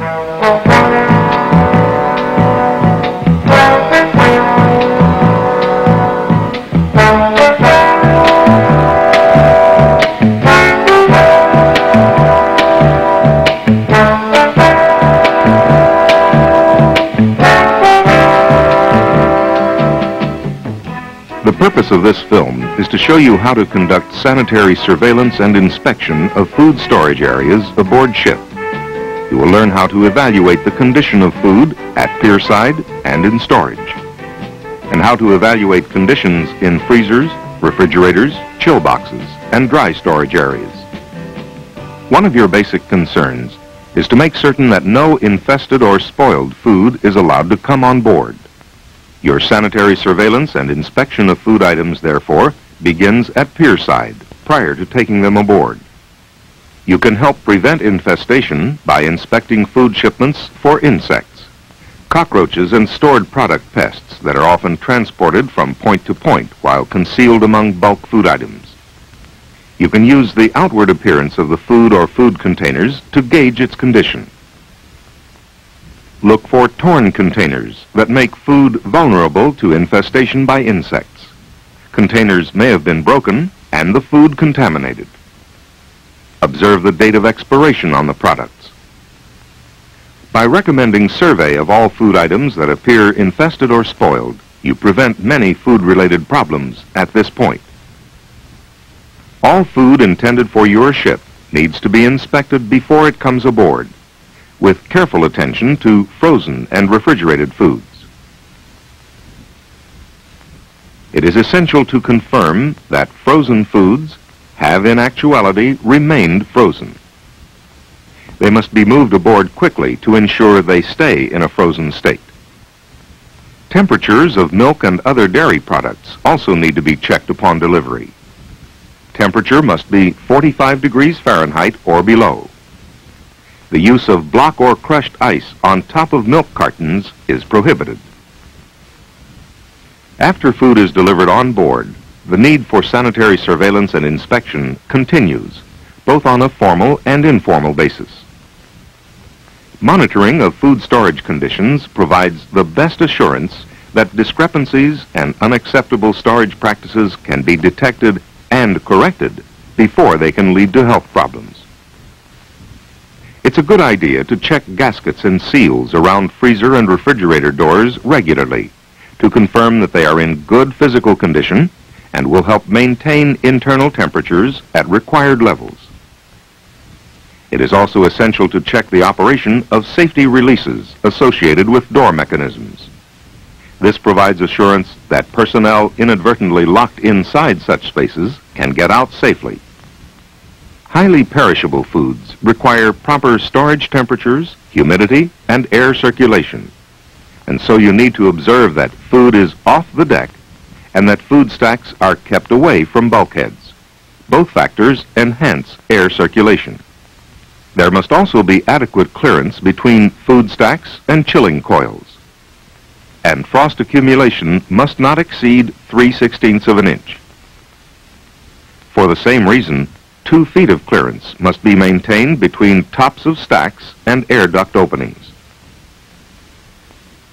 The purpose of this film is to show you how to conduct sanitary surveillance and inspection of food storage areas aboard ship. You will learn how to evaluate the condition of food at pierside and in storage, and how to evaluate conditions in freezers, refrigerators, chill boxes, and dry storage areas. One of your basic concerns is to make certain that no infested or spoiled food is allowed to come on board. Your sanitary surveillance and inspection of food items, therefore, begins at pierside prior to taking them aboard. You can help prevent infestation by inspecting food shipments for insects, cockroaches, and stored product pests that are often transported from point to point while concealed among bulk food items. You can use the outward appearance of the food or food containers to gauge its condition. Look for torn containers that make food vulnerable to infestation by insects. Containers may have been broken and the food contaminated. Observe the date of expiration on the products. By recommending survey of all food items that appear infested or spoiled, you prevent many food-related problems at this point. All food intended for your ship needs to be inspected before it comes aboard, with careful attention to frozen and refrigerated foods. It is essential to confirm that frozen foods have in actuality remained frozen. They must be moved aboard quickly to ensure they stay in a frozen state. Temperatures of milk and other dairy products also need to be checked upon delivery. Temperature must be 45 degrees Fahrenheit or below. The use of block or crushed ice on top of milk cartons is prohibited. After food is delivered on board, the need for sanitary surveillance and inspection continues, both on a formal and informal basis. Monitoring of food storage conditions provides the best assurance that discrepancies and unacceptable storage practices can be detected and corrected before they can lead to health problems. It's a good idea to check gaskets and seals around freezer and refrigerator doors regularly to confirm that they are in good physical condition and will help maintain internal temperatures at required levels. It is also essential to check the operation of safety releases associated with door mechanisms. This provides assurance that personnel inadvertently locked inside such spaces can get out safely. Highly perishable foods require proper storage temperatures, humidity, and air circulation. And so you need to observe that food is off the deck and that food stacks are kept away from bulkheads. Both factors enhance air circulation. There must also be adequate clearance between food stacks and chilling coils. And frost accumulation must not exceed 3/16 of an inch. For the same reason, 2 feet of clearance must be maintained between tops of stacks and air duct openings.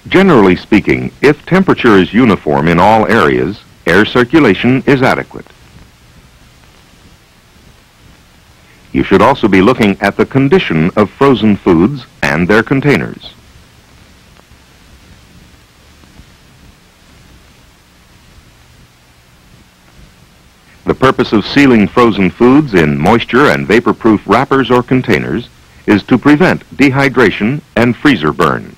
Generally speaking, if temperature is uniform in all areas, air circulation is adequate. You should also be looking at the condition of frozen foods and their containers. The purpose of sealing frozen foods in moisture and vapor-proof wrappers or containers is to prevent dehydration and freezer burn.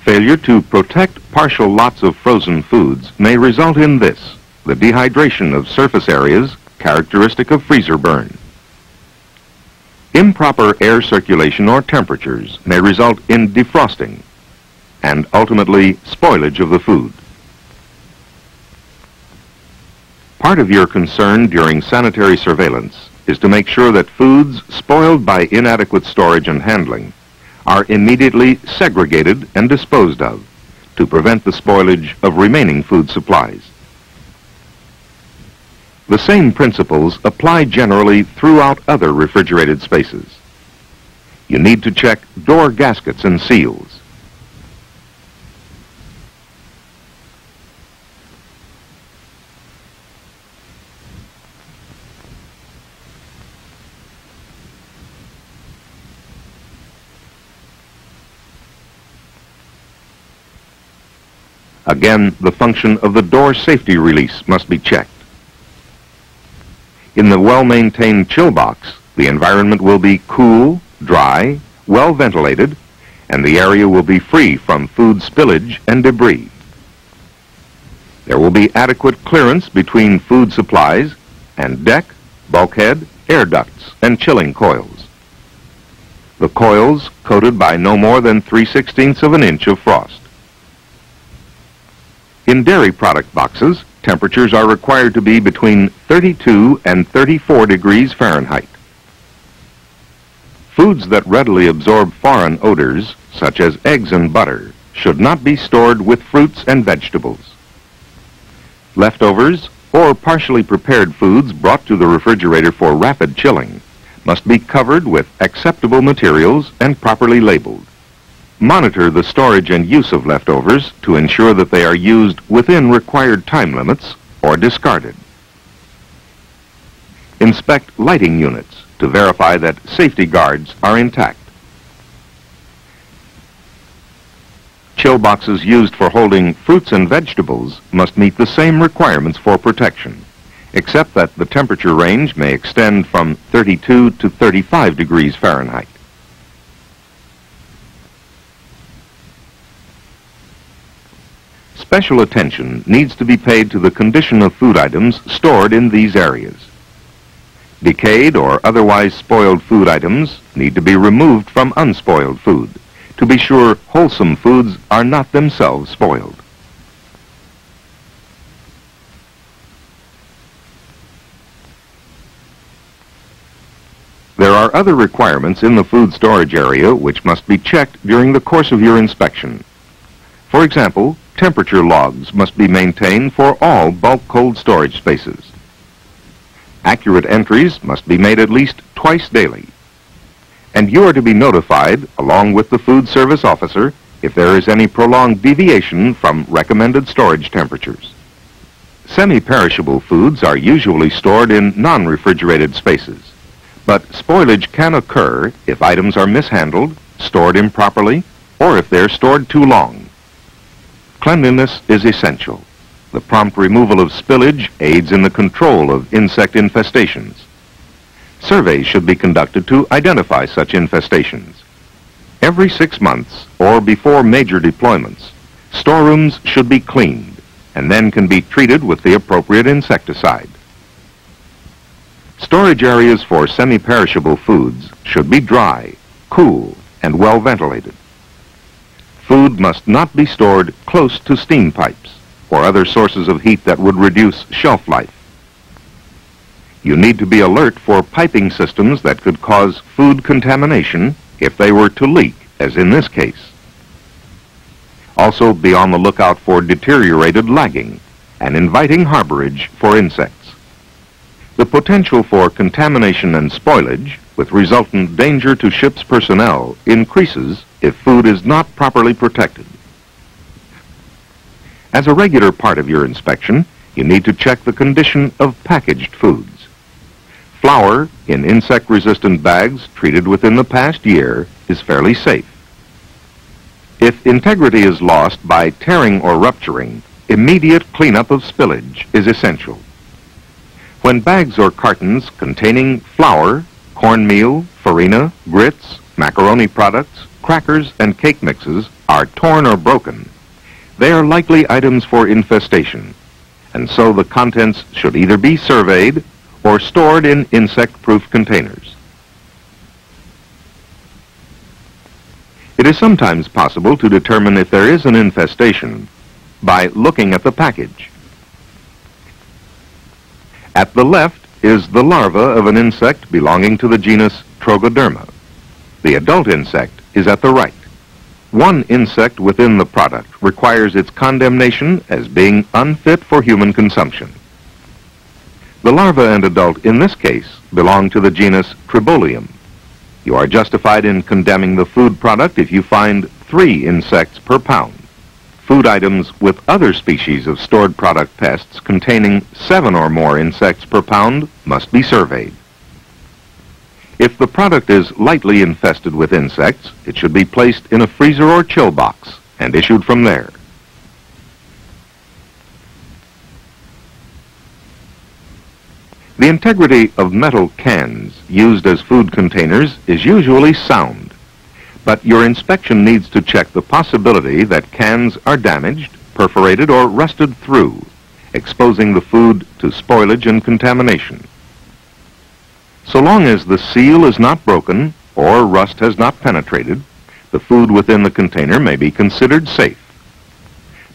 Failure to protect partial lots of frozen foods may result in this, the dehydration of surface areas characteristic of freezer burn. Improper air circulation or temperatures may result in defrosting and ultimately spoilage of the food. Part of your concern during sanitary surveillance is to make sure that foods spoiled by inadequate storage and handling are immediately segregated and disposed of to prevent the spoilage of remaining food supplies. The same principles apply generally throughout other refrigerated spaces. you need to check door gaskets and seals. Again, the function of the door safety release must be checked. In the well-maintained chill box, the environment will be cool, dry, well ventilated, and the area will be free from food spillage and debris. There will be adequate clearance between food supplies and deck, bulkhead, air ducts, and chilling coils. The coils coated by no more than 3/16 of an inch of frost. In dairy product boxes, temperatures are required to be between 32 and 34 degrees Fahrenheit. Foods that readily absorb foreign odors, such as eggs and butter, should not be stored with fruits and vegetables. Leftovers or partially prepared foods brought to the refrigerator for rapid chilling must be covered with acceptable materials and properly labeled. Monitor the storage and use of leftovers to ensure that they are used within required time limits or discarded. Inspect lighting units to verify that safety guards are intact. Chill boxes used for holding fruits and vegetables must meet the same requirements for protection, except that the temperature range may extend from 32 to 35 degrees Fahrenheit. Special attention needs to be paid to the condition of food items stored in these areas. Decayed or otherwise spoiled food items need to be removed from unspoiled food to be sure wholesome foods are not themselves spoiled. There are other requirements in the food storage area which must be checked during the course of your inspection. For example, temperature logs must be maintained for all bulk cold storage spaces. Accurate entries must be made at least twice daily. And you are to be notified, along with the food service officer, if there is any prolonged deviation from recommended storage temperatures. Semi-perishable foods are usually stored in non-refrigerated spaces, but spoilage can occur if items are mishandled, stored improperly, or if they're stored too long. Cleanliness is essential. The prompt removal of spillage aids in the control of insect infestations. Surveys should be conducted to identify such infestations. Every 6 months or before major deployments, storerooms should be cleaned and then can be treated with the appropriate insecticide. Storage areas for semi-perishable foods should be dry, cool, and well ventilated. Food must not be stored close to steam pipes or other sources of heat that would reduce shelf life. You need to be alert for piping systems that could cause food contamination if they were to leak, as in this case. Also, be on the lookout for deteriorated lagging and inviting harborage for insects. The potential for contamination and spoilage, with resultant danger to ship's personnel, increases if food is not properly protected. As a regular part of your inspection, you need to check the condition of packaged foods. Flour in insect-resistant bags treated within the past year is fairly safe. If integrity is lost by tearing or rupturing, immediate cleanup of spillage is essential. When bags or cartons containing flour, cornmeal, farina, grits, macaroni products, crackers, and cake mixes are torn or broken, they are likely items for infestation, and so the contents should either be surveyed or stored in insect-proof containers. It is sometimes possible to determine if there is an infestation by looking at the package. At the left is the larva of an insect belonging to the genus Trogoderma. The adult insect is at the right. One insect within the product requires its condemnation as being unfit for human consumption. The larva and adult in this case belong to the genus Tribolium. You are justified in condemning the food product if you find 3 insects per pound. Food items with other species of stored product pests containing 7 or more insects per pound must be surveyed. If the product is lightly infested with insects, it should be placed in a freezer or chill box and issued from there. The integrity of metal cans used as food containers is usually sound, but your inspection needs to check the possibility that cans are damaged, perforated, or rusted through, exposing the food to spoilage and contamination. So long as the seal is not broken or rust has not penetrated, the food within the container may be considered safe.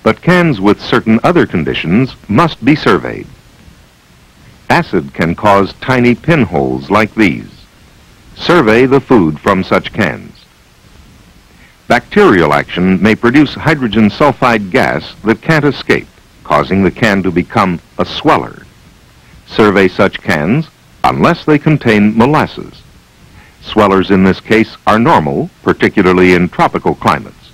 But cans with certain other conditions must be surveyed. Acid can cause tiny pinholes like these. Survey the food from such cans. Bacterial action may produce hydrogen sulfide gas that can't escape, causing the can to become a sweller. Survey such cans unless they contain molasses. Swellers in this case are normal, particularly in tropical climates.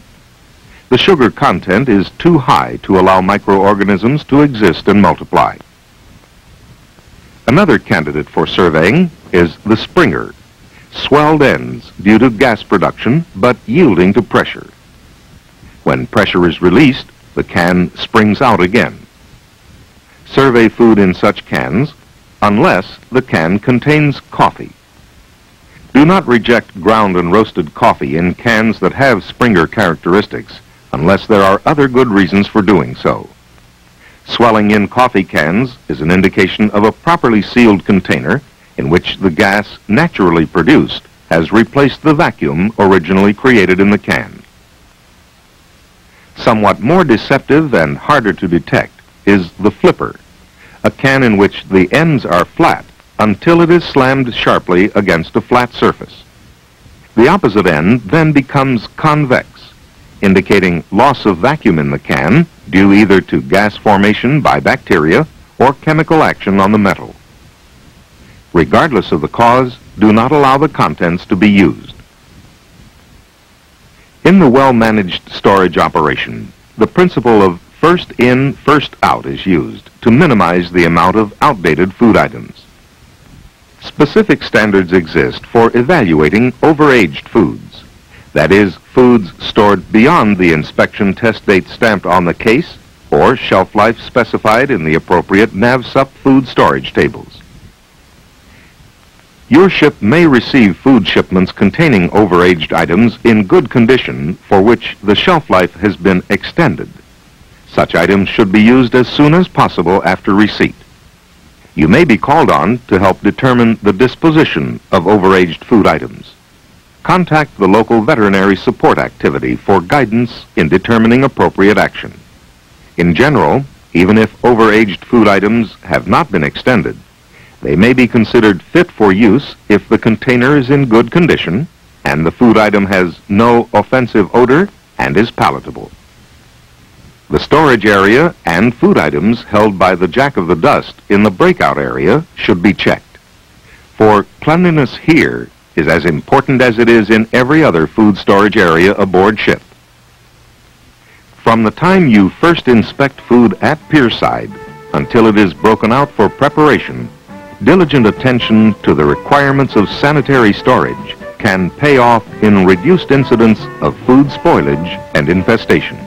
The sugar content is too high to allow microorganisms to exist and multiply. Another candidate for surveying is the Springer. Swelled ends due to gas production, but yielding to pressure. When pressure is released, the can springs out again. Survey food in such cans unless the can contains coffee. Do not reject ground and roasted coffee in cans that have Springer characteristics unless there are other good reasons for doing so. Swelling in coffee cans is an indication of a properly sealed container in which the gas naturally produced has replaced the vacuum originally created in the can. Somewhat more deceptive and harder to detect is the flipper, a can in which the ends are flat until it is slammed sharply against a flat surface. The opposite end then becomes convex, indicating loss of vacuum in the can due either to gas formation by bacteria or chemical action on the metal. Regardless of the cause, do not allow the contents to be used. In the well-managed storage operation, the principle of first in, first out is used to minimize the amount of outdated food items. Specific standards exist for evaluating overaged foods. That is, foods stored beyond the inspection test date stamped on the case or shelf life specified in the appropriate NAVSUP food storage tables. Your ship may receive food shipments containing overaged items in good condition for which the shelf life has been extended. Such items should be used as soon as possible after receipt. You may be called on to help determine the disposition of overaged food items. Contact the local veterinary support activity for guidance in determining appropriate action. In general, even if overaged food items have not been extended, they may be considered fit for use if the container is in good condition and the food item has no offensive odor and is palatable. The storage area and food items held by the Jack of the Dust in the breakout area should be checked. For cleanliness here is as important as it is in every other food storage area aboard ship. From the time you first inspect food at pierside until it is broken out for preparation, diligent attention to the requirements of sanitary storage can pay off in reduced incidents of food spoilage and infestation.